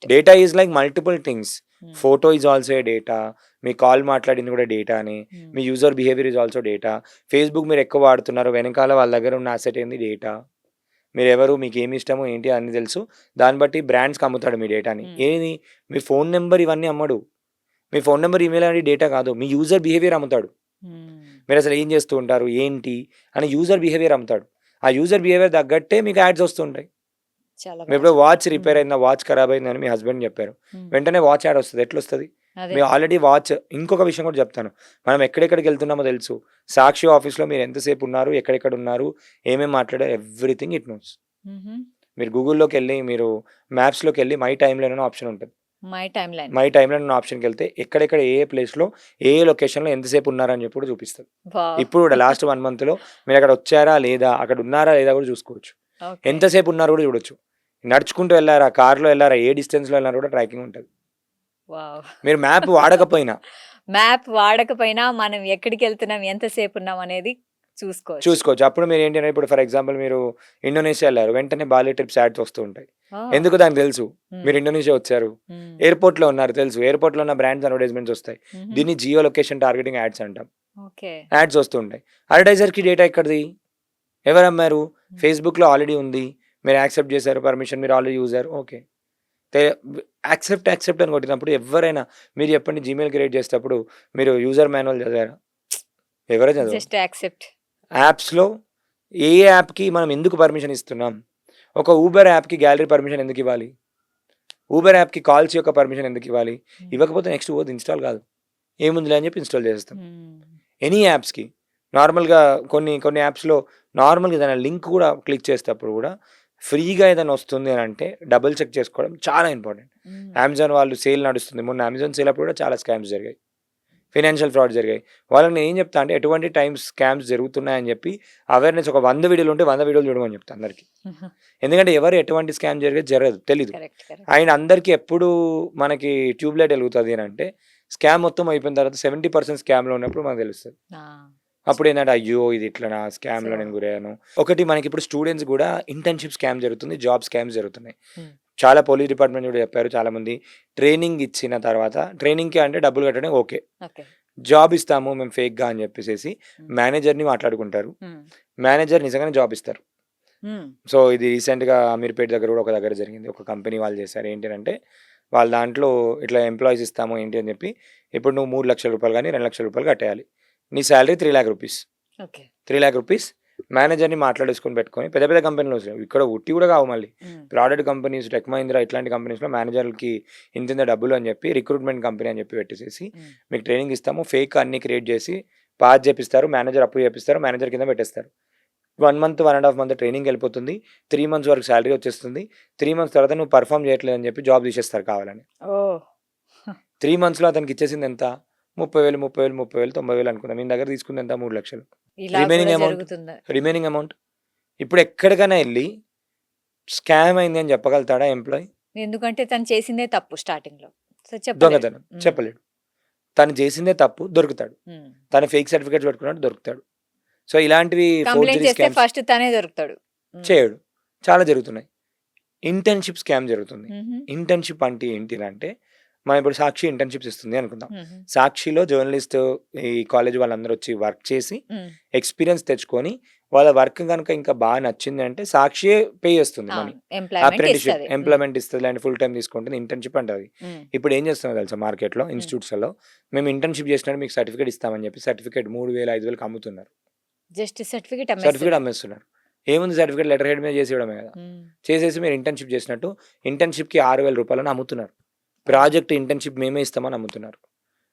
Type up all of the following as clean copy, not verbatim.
Data is like multiple things. Hmm. Photo is also a data. మీ call మాట్లాడింది కూడా డేటానే. హ్మ్. మీ user behaviour is also data. Facebook మీరు ఎక్కువ వాడుతున్నారు, వెనకాల వాళ్ళ దగ్గర ఉన్న అసెట్ ఏంది డేటా. మీరెవరు, మీకేమి ఇష్టమో ఏంటి అన్నీ తెలుసు. దాన్ని బట్టి బ్రాండ్స్‌కి అమ్ముతాడు మీ డేటాని. హ్మ్. ఏది మీ ఫోన్ నంబర్ ఇవన్నీ అమ్మడు. మీ phone number, email ID data కాదు. మీ యూజర్ బిహేవియర్ అమ్ముతాడు. హ్మ్. మీరసలు ఏం చేస్తూ ఉంటారు, ఏంటి అని యూజర్ బిహేవియర్ అమ్ముతాడు. ఆ యూజర్ బిహేవియర్ తగ్గట్టే మీకు యాడ్స్ వస్తుంటాయి. చాలా బా మీరిప్పుడు వాచ్ చెప్పారు. రిపేర్ హ్మ్. అయిందా, వాచ్ ఖరాబ్ అయిందని మీ హస్బెండ్ చెప్పారు. హ్మ్. వెంటనే వాచ్ యాడ్ వస్తది. ఎట్లొస్తది? అదే. మీరు ఆల్రెడీ వాచ్, ఇంకొక విషయం కూడా చెప్తాను. మనం ఎక్కడెక్కడికెళ్తున్నామో తెలుసు. సాక్షి ఆఫీస్‌లో మీరు ఎంతసేపు ఉన్నారు, ఎక్కడెక్కడ ఉన్నారు, ఏమేం మాట్లాడారు, ఎవ్రీథింగ్ ఇట్ నోస్. హుహు. మీరు గూగుల్‌లోకెళ్ళి, మీరు మ్యాప్స్‌లోకెళ్ళి మై టైమ్‌లైన్ అని ఆప్షన్ ఉంటది. My timeline. మై టైమ్‌లైన్ అనే ఆప్షన్‌కెళ్తే ఎక్కడెక్కడ ఏ ప్లేస్‌లో, ఏ లొకేషన్‌లో ఎంతసేపు ఉన్నారని చెప్పి కూడా చూపిస్తది. వావ్! ఇప్పుడు కూడా లాస్ట్ 1 మంత్‌లో మీరక్కడ వచ్చారా లేదా, అక్కడ ఉన్నారా లేదా కూడా చూసుకోవచ్చు. ఓకే. ఎంతసేపు ఉన్నారు కూడా చూడొచ్చు. నడుచుకుంటూ వెళ్లారా, కార్‌లో వెళ్లారా, ఏ డిస్టెన్స్‌లో వెళ్లారో కూడా ట్రాకింగ్ ఉంటది. వావ్! మీరు మ్యాప్ వాడకపోయినా మ్యాప్ వాడకపోయినా మనం ఎక్కడికెళ్తున్నాం, ఎంతసేపున్నాం అనేది చూసుకోవచ్చు. చూసుకోవచ్చు. అప్పుడు మీరేంటి అంటే, ఇప్పుడు ఫర్ ఎగ్జాంపుల్ మీరు ఇండోనేషియా ఎళ్లారు. వెంటనే బాలి ట్రిప్స్ యాడ్స్ వస్తూ ఉంటాయి. ఓహ్! ఎందుకు దానికి తెలుసు. హ్మ్. మీరు ఇండోనేషియా వచ్చారు. హ్మ్. ఎయిర్‌పోర్ట్‌లో ఉన్నారు తెలుసు. ఎయిర్‌పోర్ట్‌లో ఉన్న బ్రాండ్స్ అడ్వర్టైజ్‌మెంట్స్ వస్తాయి. హుహు. దీన్ని జియో లొకేషన్ టార్గెటింగ్ యాడ్స్ అంటాం. ఓకే. యాడ్స్ వస్తూ ఉంటాయి. అడ్వర్టైజర్‌కి డేటా ఎక్కడిది? ఎవరమ్మారు? హ్మ్. ఫేస్‌బుక్‌లో ఆల్రెడీ ఉంది. మీరు యాక్సెప్ట్ చేశారు. పర్మిషన్ మీరు ఆల్రెడీ యూజర్. ఓకే. తే యాక్సెప్ట్, యాక్సెప్ట్ అని కొట్టినప్పుడు ఎవ్వరైనా, మీరు చెప్పండి, జీమెయిల్ క్రియేట్ చేసేటప్పుడు మీరు యూజర్ మాన్యువల్ చదివారా? ఎవరు చదవరు. Just accept. యాప్స్‌లో ఏ యాప్‌కి మనం ఎందుకు పర్మిషన్ ఇస్తున్నాం? ఒక ఊబర్ యాప్‌కి గ్యాలరీ పర్మిషన్ ఎందుకు ఇవ్వాలి? ఊబర్ యాప్‌కి కాల్స్ యొక్క పర్మిషన్ ఎందుకు ఇవ్వాలి? హ్మ్. ఇవ్వకపోతే నెక్స్ట్ పోదు, ఇన్‌స్టాల్ కాదు. ఏముందిలే అని చెప్పి ఇన్‌స్టాల్ చేసేస్తాం. హ్మ్. ఎనీ యాప్స్‌కి నార్మల్‌గా కొన్ని యాప్స్‌లో నార్మల్‌గా ఏదైనా లింక్ కూడా క్లిక్ చేసేటప్పుడు కూడా ఫ్రీగా ఏదైనా వస్తుంది అని అంటే డబుల్ చెక్ చేసుకోవడం చాలా ఇంపార్టెంట్. హ్మ్. అమెజాన్ వాళ్ళు సేల్ నడుస్తుంది. మొన్న అమెజాన్ సేల్ అప్పుడు కూడా చాలా స్కామ్స్ జరిగాయి. ఫైనాన్షియల్ ఫ్రాడ్ జరిగాయి. వాళ్ళకి నేనేం చెప్తా అంటే, ఎటువంటి టైమ్స్ స్కామ్స్ జరుగుతున్నాయని చెప్పి అవేర్‌నెస్ ఒక 100 వీడియోలు ఉంటే 100 వీడియోలు చూడమని చెప్తా అందరికి. ఎందుకంటే ఎవరు ఎటువంటి స్కామ్ జరిగేది జరగదు. తెలీదు. కరెక్ట్. కరెక్ట్. అండ్ అందరికి ఎప్పుడు మనకి ట్యూబ్ లైట్ ఎలుగుతది అనంటే, స్కామ్ మొత్తం అయిపోయిన తర్వాత 70% స్కామ్‌లో ఉన్నప్పుడు మనకు తెలుస్తది. ఆ! అప్పుడేందంటే, అయ్యో! ఇది ఇట్లనా, సో స్కామ్‌లో నేను గురయ్యాను. ఒకటి మనకిప్పుడు స్టూడెంట్స్ గూడా ఇంటర్న్‌షిప్ స్కామ్ జరుగుతుంది. జాబ్ స్కామ్స్ జరుగుతున్నాయి. హ్మ్. చాలా పోలీస్ డిపార్ట్‌మెంట్ గూడా చెప్పారు చాలామంది. ట్రైనింగ్ ఇచ్చిన తర్వాత, ట్రైనింగ్‌కి అంటే డబ్బులు కట్టడం ఓకే. ఓకే. జాబ్ ఇస్తాము మేము ఫేక్‌గా అని చెప్పేసేసి హ్మ్. మేనేజర్‌ని మాట్లాడుకుంటారు. హ్మ్. మేనేజర్ నిజంగానే జాబ్ ఇస్తారు. హ్మ్. సో, ఇది రీసెంట్‌గా అమీర్‌పేట్ దగ్గర గూడా ఒక దగ్గర జరిగింది. ఒక కంపెనీ వాళ్ళు చేశారు. ఏంటి అనంటే, వాళ్ళ దాంట్లో ఇట్లా ఎంప్లాయీస్ ఇస్తాము ఏంటి అని చెప్పి, ఇప్పుడు నువ్వు రూ. 3,00,000 గాని, రూ. 2,00,000 కట్టేయాలి. నీ సాలరీ రూ. 3,00,000. ఓకే. రూ. 3,00,000 మేనేజర్‌ని మాట్లాడేసుకొని పెట్టుకొని, పెద్ద పెద్ద కంపెనీలు వస్తాయి. ఇక్కడ ఉట్టి కూడా కావు మళ్ళీ. హ్మ్. బ్రాడెడ్ కంపెనీస్, టెక్ మహీంద్రా ఇట్లాంటి కంపెనీస్‌లో మేనేజర్‌లకి ఇంతింత డబ్బులు అని చెప్పి రిక్రూట్‌మెంట్ కంపెనీ అని చెప్పి పెట్టేసేసి, హ్మ్. మీకు ట్రైనింగ్ ఇస్తాము. ఫేక్ అన్నీ క్రియేట్ చేసి పాస్ చేపిస్తారు. మేనేజర్ అప్రూవ్ చేపిస్తారు. మేనేజర్ కింద పెట్టేస్తారు. 1 మంత్, 1 ½ మంత్ ట్రైనింగ్ ఎళ్ళిపోతుంది. 3 మంత్స్ వరకు సాలరీ వచ్చేస్తుంది. 3 మంత్స్ తర్వాత నువ్వు పెర్ఫార్మ్ చేయట్లేదని చెప్పి జాబ్ తీసేస్తారు కావాలని. ఓహ్! 3 మంత్స్‌లో అతనికి ఇచ్చేసింది ఎంత? 30,000, 30,000, 30,000, 90,000 అనుకుందాం. ఈయన దగ్గర తీసుకుంది ఎంత? 3,00,000. ఇలా కూడా రిమైనింగ్ అమౌంట్, జరుగుతుందా? రిమైనింగ్ అమౌంట్ ఇప్పుడు ఎక్కడికైనా ఎళ్లి స్కామ్ అయింది అని చెప్పగలుగుతాడా ఎంప్లాయీ? ఎందుకంటే తను చేసిందే తప్పు స్టార్టింగ్‌లో. సో, చెప్పలేడు. దొంగతనం హ్మ్. చెప్పలేడు. తను చేసిందే తప్పు, దొరుకుతాడు. హ్మ్. తను ఫేక్ సర్టిఫికేట్స్ పెట్టుకున్నాడు, దొరుకుతాడు. సో, ఇలాంటివి కంప్లెయింట్ ఫోర్జరీ చేస్తే స్కామ్స్ ఫస్ట్ తనే దొరుకుతాడు. హ్మ్. చేయడు. చాలా జరుగుతున్నాయి. ఇంటర్న్‌షిప్ స్కామ్ జరుగుతుంది. హుహు. ఇంటర్న్‌షిప్ అంటే ఏంటిదంటే, మనం ఇప్పుడు సాక్షి ఇంటర్న్‌షిప్స్ ఇస్తుంది అనుకుందాం. హుహు. సాక్షిలో జర్నలిస్ట్ ఈ కాలేజ్ వాళ్ళందరూ వచ్చి వర్క్ చేసి, హ్మ్. ఎక్స్‌పీరియన్స్ తెచ్చుకొని, వాళ్ళ వర్క్ గనుక ఇంకా బాగా నచ్చిందంటే సాక్షియే పే చేస్తుంది మనీ. అవును. ఎంప్లాయ్‌మెంట్ అప్రెంటిస్‌షిప్, ఇస్తది. హ్మ్. ఎంప్లాయ్‌మెంట్ ఇస్తది. లేదంటే ఫుల్ టైమ్ తీసుకుంటుంది. ఇంటర్న్‌షిప్ అంటది. హ్మ్. ఇప్పుడు ఏం చేస్తుందో తెలుసా మార్కెట్‌లో, హ్మ్. ఇన్‌స్టిట్యూట్స్‌లలో, మేము ఇంటర్న్‌షిప్ చేసినట్టు మీకు సర్టిఫికేట్ ఇస్తామని చెప్పి సర్టిఫికేట్ 3,000, 5,000కి అమ్ముతున్నారు. జస్ట్ సర్టిఫికేట్ సర్టిఫికేట్ అమ్మేస్తున్నారు. అమ్మేస్తున్నారు. ఏముంది సర్టిఫికేట్, లెటర్ హెడ్ మీద చేసి ఇవ్వడమే కదా! హ్మ్. చేసేసి మీరు ఇంటర్న్‌షిప్ చేసినట్టు ఇంటర్న్‌షిప్‌కి రూ. 6,000 అమ్ముతున్నారు. ఓహ్! ప్రాజెక్ట్ ఇంటర్న్‌షిప్ మేమే ఇస్తామని అమ్ముతున్నారు.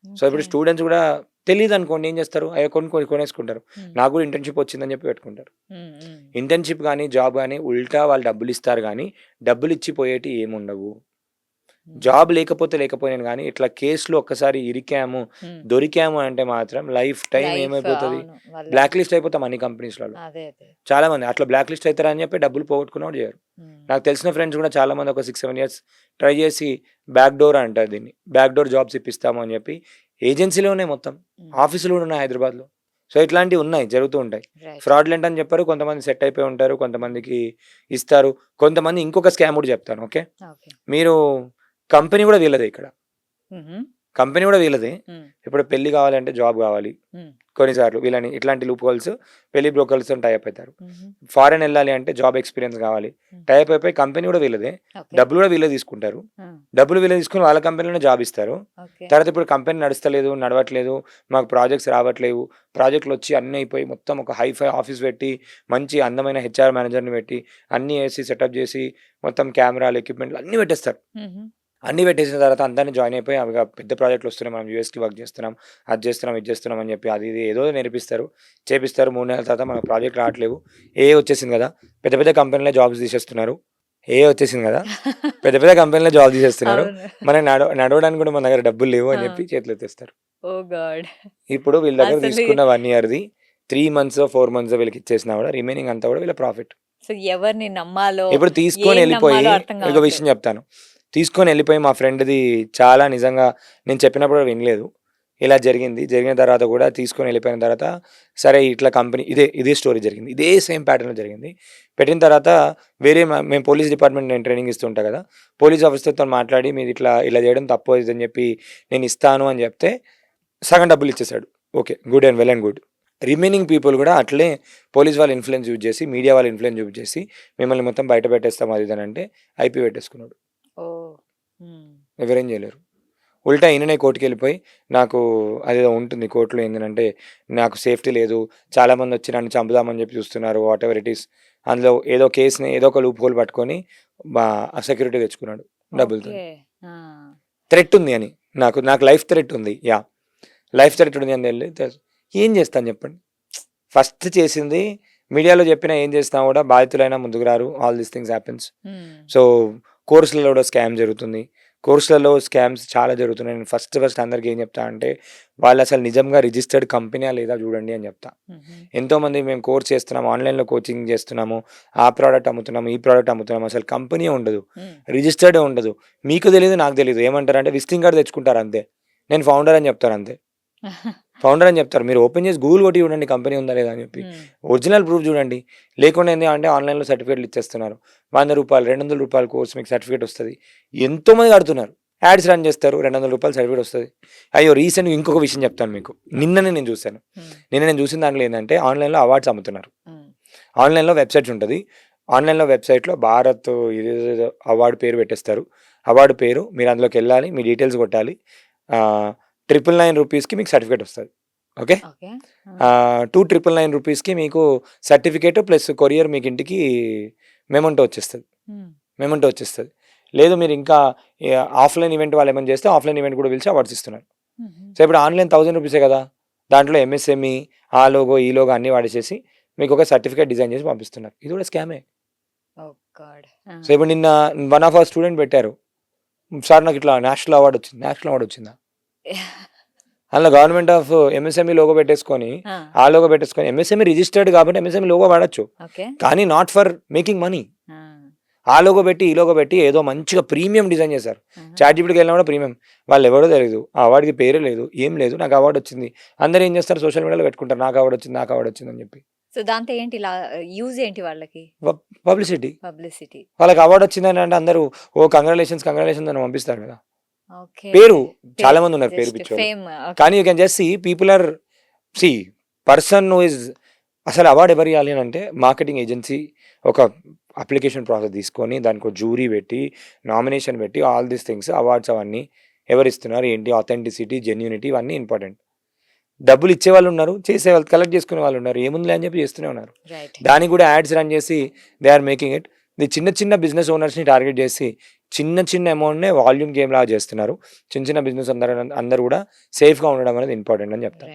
So, okay. ఇప్పుడు స్టూడెంట్స్ గూడా తెలీదనుకోండి ఏం చేస్తారు? అయ్యో! కొనేసుకుంటారు. హ్మ్. నాకు కూడా ఇంటర్న్‌షిప్ వచ్చిందని చెప్పి పెట్టుకుంటారు. హ్మ్. హ్మ్. ఇంటర్న్‌షిప్ గాని, జాబ్ గాని ఉల్టా వాళ్ళు డబ్బులిస్తారు గానీ, డబ్బులిచ్చి పోయేటియి ఏముండవు. హ్మ్. జాబ్ లేకపోయినాను గానీ, ఇట్లా కేస్‌లో ఒక్కసారి ఇరికాము, హ్మ్. దొరికాము అంటే మాత్రం లైఫ్ టైమ్ లైఫ్ ఏమైపోతది? అవును. వాళ్ళ బ్లాక్ లిస్ట్ అయిపోతాం అన్ని కంపెనీస్‌లలో. అదే. అదే. చాలా మంది అట్లా బ్లాక్ లిస్ట్ అయితారని చెప్పి డబ్బులు పోగొట్టుకున్న కూడా చేయరు. హ్మ్. నాకు తెలిసిన ఫ్రెండ్స్ కూడా చాలామంది ఒక 6, 7 ఇయర్స్ ట్రై చేసి బ్యాక్ డోర్ అంటారు దీన్ని. బ్యాక్ డోర్ జాబ్స్ ఇప్పిస్తాము అని చెప్పి ఏజెన్సీలే ఉన్నాయి మొత్తం. హ్మ్. ఆఫీసులు కూడా ఉన్నాయి హైదరాబాద్‌లో. సో, ఇట్లాంటివి ఉన్నాయి, జరుగుతూ ఉంటాయి. రైట్. ఫ్రాడ్‌లెంట్ అని చెప్పారు. కొంతమంది సెట్ అయిపోయి ఉంటారు. కొంతమందికి ఇస్తారు. కొంతమంది ఇంకొక స్కామ్ కూడా చెప్తాను. ఓకే. ఓకే. మీరు కంపెనీ కూడా వీళ్ళదే ఇక్కడ. మ్హూ. కంపెనీ కూడా వీళ్ళదే. మ్. ఇప్పుడు పెళ్లి కావాలంటే జాబ్ కావాలి. మ్. కొన్నిసార్లు వీళ్ళని ఇట్లాంటి లూప్ హోల్స్ పెళ్లి బ్రోకర్స్తో టైప్ అవుతారు. మ్హూ. ఫారెన్ వెళ్ళాలి అంటే జాబ్ ఎక్స్పీరియన్స్ కావాలి. టైప్ అయిపోయి కంపెనీ కూడా వీళ్ళదే. ఓకే. డబ్బులు కూడా వీళ్ళే తీసుకుంటారు. ఆ, డబ్బులు వీళ్ళే తీసుకుని వాళ్ళ కంపెనీలోనే జాబ్ ఇస్తారు. ఓకే. తర్వాత ఇప్పుడు కంపెనీ నడుస్తలేదు, నడవట్లేదు, మాకు ప్రాజెక్ట్స్ రావట్లేవు, ప్రాజెక్టులు వచ్చి అన్నీ అయిపోయి మొత్తం ఒక హైఫై ఆఫీస్ పెట్టి మంచి అందమైన హెచ్ఆర్ మేనేజర్ని పెట్టి అన్నీ వేసి సెటప్ చేసి మొత్తం కెమెరాలు ఎక్విప్మెంట్లు అన్నీ పెట్టేస్తారు. మ్హూ. అన్నీ పెట్టేసిన తర్వాత అందరినీ జాయిన్ అయిపోయి అవి పెద్ద ప్రాజెక్టులు వస్తున్నాయి, మనం యూఎస్కి వర్క్ చేస్తున్నాం, అది చేస్తున్నాం, ఇది చేస్తున్నాం అని చెప్పి అది ఇది ఏదో నేర్పిస్తారు, చేపిస్తారు. 3 నెలల తర్వాత మనకు ప్రాజెక్ట్ రావట్లేవు. వచ్చేసింది కదా, పెద్ద పెద్ద కంపెనీలో జాబ్స్ తీసేస్తున్నారు. వచ్చేసింది కదా, పెద్ద పెద్ద కంపెనీలో జాబ్ తీసేస్తున్నారు. అవును. మనం నడవడానికి కూడా మన దగ్గర డబ్బులు లేవు అని చెప్పి చేతులు ఎత్తేస్తారు. ఓ గాడ్. ఇప్పుడు వీళ్ళ దగ్గర అసలు తీసుకున్న 1 ఇయర్ది 3 months 4 months వీళ్ళకి ఇచ్చేసినా కూడా రిమైనింగ్ అంతా కూడా వీళ్ళ ప్రాఫిట్. సో ఎవరిని నమ్మాలో ఇప్పుడు తీసుకొని ఏం వెళ్ళిపోయి నమ్మాలో అర్థం ఒక కావట్లేదు. విషయం చెప్తాను. తీసుకొని వెళ్ళిపోయి మా ఫ్రెండ్ది చాలా నిజంగా నేను చెప్పినప్పుడు వినలేదు. ఇలా జరిగిన తర్వాత కూడా తీసుకొని వెళ్ళిపోయిన తర్వాత సరే ఇట్లా కంపెనీ ఇదే స్టోరీ జరిగింది. ఇదే సేమ్ ప్యాటర్న్లో జరిగింది. పెట్టిన తర్వాత మేము పోలీస్ డిపార్ట్మెంట్ నేను ట్రైనింగ్ ఇస్తుంటా కదా, పోలీస్ ఆఫీసర్తో మాట్లాడి మీది ఇలా చేయడం తప్పు అని చెప్పి నేను ఇస్తాను అని చెప్తే సగం డబ్బులు ఇచ్చేసాడు. Okay, good and well and good. Remaining people కూడా అట్లే పోలీస్ వాళ్ళ ఇన్ఫ్లుయెన్స్ యూజ్ చేసి, మీడియా వాళ్ళ ఇన్ఫ్లుయెన్స్ యూజ్ చేసి మిమ్మల్ని మొత్తం బయట పెట్టేస్తాం అది ఇది అని అంటే ఐపీ పెట్టేసుకున్నాడు. ఓ. మ్. ఎవరేం చేయలేరు. ఉల్టా ఈయననే కోర్టుకి వెళ్ళిపోయి నాకు అదేదో ఉంటుంది కోర్టులో ఏంటంటే నాకు సేఫ్టీ లేదు, చాలామంది వచ్చి నన్ను చంపుదామని చెప్పి చూస్తున్నారు, వాట్ ఎవర్ ఇట్ ఈస్, అందులో ఏదో కేసుని ఏదో ఒక లూప్ హోల్ పట్టుకొని సెక్యూరిటీ తెచ్చుకున్నాడు డబ్బులతో. ఓకే. ఆ. థ్రెట్ ఉంది అని నాకు లైఫ్ థ్రెట్ ఉంది. లైఫ్ థ్రెట్ ఉంది అని తెలుసు. ఏం చేస్తాను చెప్పండి. ఫస్ట్ చేసింది మీడియాలో చెప్పినా ఏం చేసినా కూడా బాధితులైనా ముందుకు రారు. All these things happens. Hmm. So కోర్సులలో కూడా స్కామ్ జరుగుతుంది. కోర్సులలో స్కామ్స్ చాలా జరుగుతున్నాయి. నేను ఫస్ట్ అందరికి ఏం చెప్తా అంటే వాళ్ళు అసలు నిజంగా రిజిస్టర్డ్ కంపెనీ లేదా చూడండి అని చెప్తా. మ్హూ. ఎంతోమంది మేము కోర్స్ చేస్తున్నాము, ఆన్లైన్లో కోచింగ్ చేస్తున్నాము, ఆ ప్రోడక్ట్ అమ్ముతున్నాము, ఈ ప్రోడక్ట్ అమ్ముతున్నాము, అసలు కంపెనీ ఉండదు, మ్. రిజిస్టర్డే ఉండదు. మీకు తెలియదు, నాకు తెలియదు. ఏమంటారంటే విజిటింగ్ కార్డు తెచ్చుకుంటారు అంతే, నేను ఫౌండర్ అని చెప్తారు అంతే. ఫౌండర్ అని చెప్తారు. మీరు ఓపెన్ చేసి గూగుల్ కొట్టి చూడండి కంపెనీ ఉందా లేదా అని చెప్పి, మ్. ఒరిజినల్ ప్రూఫ్ చూడండి. లేకుండా ఏంటి అంటే ఆన్లైన్లో సర్టిఫికేట్లు ఇచ్చేస్తున్నారు. 100 రూపాయలు 200 రూపాయల కోర్స్ మీకు సర్టిఫికేట్ వస్తుంది. ఎంతోమంది కడుతున్నారు, యాడ్స్ రన్ చేస్తారు, 200 రూపాయలు సర్టిఫికేట్ వస్తుంది. అయ్యో రీసెంట్గా ఇంకొక విషయం చెప్తాను మీకు. నేను చూశాను. నేను చూసిన దాంట్లో ఏంటంటే ఆన్లైన్లో అవార్డ్స్ అమ్ముతున్నారు. మ్. ఆన్లైన్లో వెబ్సైట్స్ ఉంటుంది. ఆన్లైన్లో వెబ్సైట్లో భారత్ ఇదేదో అవార్డు పేరు పెట్టేస్తారు. అవార్డు పేరు మీరు అందులోకి వెళ్ళాలి, మీ డీటెయిల్స్ కొట్టాలి. 999 రూపీస్కి మీకు సర్టిఫికేట్ వస్తుంది. Okay, okay. 2,999 రూపీస్కి మీకు సర్టిఫికేట్ ప్లస్ కొరియర్ మీకు ఇంటికి మెమంటో వచ్చేస్తుంది. లేదు మీరు ఇంకా ఆఫ్లైన్ ఈవెంట్ వాళ్ళు ఏమైనా చేస్తే ఆఫ్లైన్ ఈవెంట్ కూడా పిలిచి అవార్డ్స్ ఇస్తున్నారు. సో ఇప్పుడు ఆన్లైన్ 1000 రూపీసే కదా, దాంట్లో ఎంఎస్ఎంఈ ఆ లోగో ఈ లోగో అన్నీ వాడేసేసి మీకు ఒక సర్టిఫికేట్ డిజైన్ చేసి పంపిస్తున్నారు. ఇది కూడా స్కామే. ఓ గాడ్. సో ఇప్పుడు నిన్న వన్ ఆఫ్ అవర్ స్టూడెంట్ పెట్టారు, సార్ నాకు ఇట్లా నేషనల్ అవార్డు వచ్చిందా? అందులో గవర్నమెంట్ ఆఫ్ ఎంఎస్ఎంఈ లోగో పెట్టేసుకొని ఆ లోగో పెట్టేసుకొని ఎంఎస్ఎంఈ రిజిస్టర్డ్ కాబట్టి ఎంఎస్ఎంఈ లోగో వాడచ్చు, కానీ నాట్ ఫర్ మేకింగ్ మనీ. ఆ లోగో పెట్టి ఈ లోగో పెట్టి ఏదో మంచిగా ప్రీమియం డిజైన్ చేశారు. చాట్‌జీపీటీకి వెళ్ళినా కూడా ప్రీమియం. వాళ్ళు ఎవరో తెలియదు, ఆ అవార్డుకి పేరే లేదు, ఏం లేదు. నాకు అవార్డు వచ్చింది, అందరూ ఏం చేస్తారు సోషల్ మీడియాలో పెట్టుకుంటారు నాకు అవార్డు వచ్చింది అని చెప్పి. సో దాంతో ఏంటి యూజ్ ఏంటి వాళ్ళకి? పబ్లిసిటీ. పబ్లిసిటీ. వాళ్ళకి అవార్డు వచ్చిందని అంటే అందరూ కంగ్రాచులేషన్స్ అని పంపిస్తారు కదా. ఓకే. పేరు చాలా మంది ఉన్నారు పేరు పిచ్చోళ్ళు. కానీ you can just see people or person who is అసలు అవార్డు ఎవరు ఇవ్వాలి అని అంటే మార్కెటింగ్ ఏజెన్సీ ఒక అప్లికేషన్ ప్రాసెస్ తీసుకొని దానికి ఒక జ్యూరీ పెట్టి నామినేషన్ పెట్టి ఆల్ దీస్ థింగ్స్ అవార్డ్స్ అవన్నీ ఎవరు ఇస్తున్నారు ఏంటి, ఆథెంటిసిటీ, జెన్యూనిటీ ఇవన్నీ ఇంపార్టెంట్. డబ్బులు ఇచ్చే వాళ్ళు ఉన్నారు, చేసే వాళ్ళు కలెక్ట్ చేసుకునే వాళ్ళు ఉన్నారు, ఏముంది అని చెప్పి చేస్తూనే ఉన్నారు. దానికి కూడా యాడ్స్ రన్ చేసి దే ఆర్ మేకింగ్ ఇట్. ఇది చిన్న బిజినెస్ ఓనర్స్ని టార్గెట్ చేసి చిన్న అమౌంట్నే వాల్యూమ్ గేమ్ లాగా చేస్తున్నారు. చిన్న బిజినెస్ అందరూ కూడా సేఫ్గా ఉండడం అనేది ఇంపార్టెంట్ అని చెప్తారు.